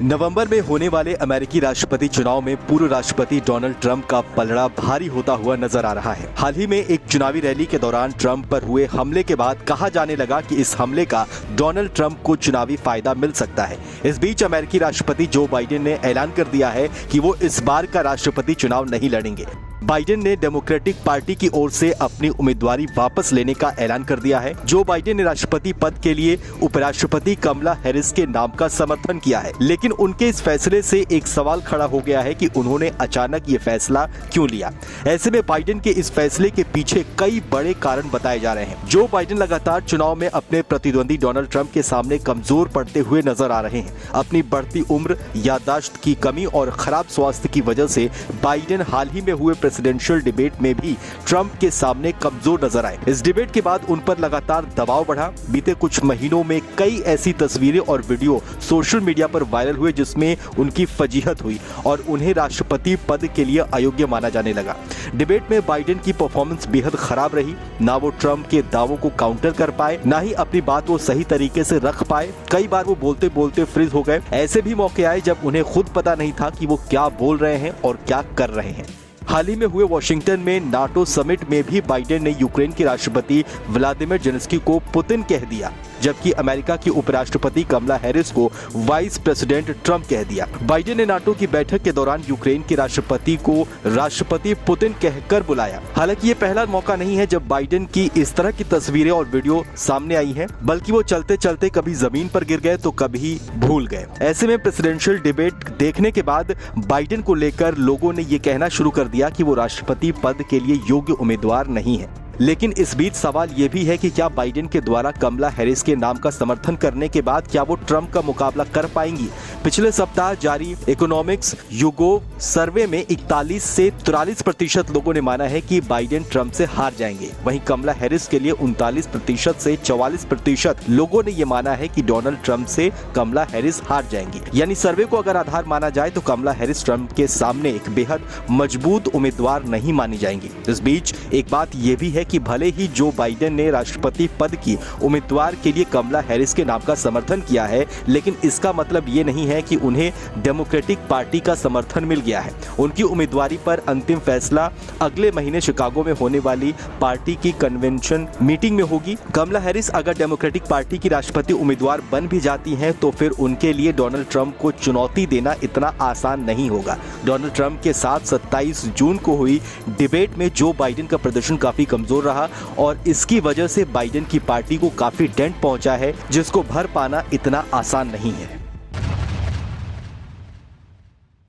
नवंबर में होने वाले अमेरिकी राष्ट्रपति चुनाव में पूर्व राष्ट्रपति डोनाल्ड ट्रंप का पलड़ा भारी होता हुआ नजर आ रहा है। हाल ही में एक चुनावी रैली के दौरान ट्रंप पर हुए हमले के बाद कहा जाने लगा कि इस हमले का डोनाल्ड ट्रंप को चुनावी फायदा मिल सकता है। इस बीच अमेरिकी राष्ट्रपति जो बाइडेन ने ऐलान कर दिया है कि वो इस बार का राष्ट्रपति चुनाव नहीं लड़ेंगे। बाइडेन ने डेमोक्रेटिक पार्टी की ओर से अपनी उम्मीदवारी वापस लेने का ऐलान कर दिया है। जो बाइडेन ने राष्ट्रपति पद के लिए उपराष्ट्रपति कमला हैरिस के नाम का समर्थन किया है, लेकिन उनके इस फैसले से एक सवाल खड़ा हो गया है कि उन्होंने अचानक ये फैसला क्यों लिया। ऐसे में बाइडेन के इस फैसले के पीछे कई बड़े कारण बताए जा रहे हैं। जो बाइडेन लगातार चुनाव में अपने प्रतिद्वंदी डोनाल्ड ट्रंप के सामने कमजोर पड़ते हुए नजर आ रहे हैं। अपनी बढ़ती उम्र, याददाश्त की कमी और खराब स्वास्थ्य की वजह से बाइडेन हाल ही में हुए प्रेसिडेंशियल डिबेट में भी ट्रंप के सामने कमजोर नजर आए। इस डिबेट के बाद उन पर लगातार दबाव बढ़ा। बीते कुछ महीनों में कई ऐसी तस्वीरें और वीडियो सोशल मीडिया पर वायरल हुए जिसमें उनकी फजीहत हुई और उन्हें राष्ट्रपति पद के लिए अयोग्य माना जाने लगा। डिबेट में बाइडेन की परफॉर्मेंस बेहद खराब रही। ना वो ट्रंप के दावों को काउंटर कर पाए, ना ही अपनी बात वो सही तरीके से रख पाए। कई बार वो बोलते बोलते फ्रीज हो गए। ऐसे भी मौके आए जब उन्हें खुद पता नहीं था कि वो क्या बोल रहे हैं और क्या कर रहे हैं। हाल ही में हुए वॉशिंगटन में नाटो समिट में भी बाइडेन ने यूक्रेन के राष्ट्रपति व्लादिमीर जेलेंस्की को पुतिन कह दिया, जबकि अमेरिका की उपराष्ट्रपति कमला हैरिस को वाइस प्रेसिडेंट ट्रंप कह दिया। बाइडेन ने नाटो की बैठक के दौरान यूक्रेन के राष्ट्रपति को राष्ट्रपति पुतिन कहकर बुलाया। हालांकि ये पहला मौका नहीं है जब बाइडेन की इस तरह की तस्वीरें और वीडियो सामने आई हैं, बल्कि वो चलते चलते कभी जमीन पर गिर गए तो कभी भूल गए। ऐसे में प्रेसिडेंशियल डिबेट देखने के बाद बाइडेन को लेकर लोगों ने ये कहना शुरू कर दिया कि वो राष्ट्रपति पद के लिए योग्य उम्मीदवार नहीं है। लेकिन इस बीच सवाल ये भी है कि क्या बाइडेन के द्वारा कमला हैरिस के नाम का समर्थन करने के बाद क्या वो ट्रंप का मुकाबला कर पाएंगी। पिछले सप्ताह जारी इकोनॉमिक्स युगोव सर्वे में 41 से 43% लोगों ने माना है कि बाइडेन ट्रंप से हार जाएंगे। वहीं कमला हैरिस के लिए 39% से 44% लोगों ने ये माना है कि डोनाल्ड ट्रंप से कमला हैरिस हार जाएंगी। यानी सर्वे को अगर आधार माना जाए तो कमला हैरिस ट्रंप के सामने एक बेहद मजबूत उम्मीदवार नहीं मानी जाएंगी। इस बीच एक बात ये भी है कि भले ही जो बाइडेन ने राष्ट्रपति पद की उम्मीदवार के लिए कमला हैरिस के नाम का समर्थन किया है, लेकिन इसका मतलब ये नहीं है कि उन्हें डेमोक्रेटिक पार्टी का समर्थन मिल गया है। उनकी उम्मीदवारी पर अंतिम फैसला अगले महीने शिकागो में होने वाली पार्टी की कन्वेंशन मीटिंग में होगी। कमला हैरिस अगर डेमोक्रेटिक पार्टी की राष्ट्रपति उम्मीदवार बन भी जाती हैं तो फिर उनके लिए डोनाल्ड ट्रंप को चुनौती देना इतना आसान नहीं होगा। डोनाल्ड ट्रंप के साथ 27 जून को हुई डिबेट में जो बाइडेन का प्रदर्शन काफी कमजोर रहा और इसकी वजह से बाइडेन की पार्टी को काफी डेंट पहुंचा है, जिसको भर पाना इतना आसान नहीं है।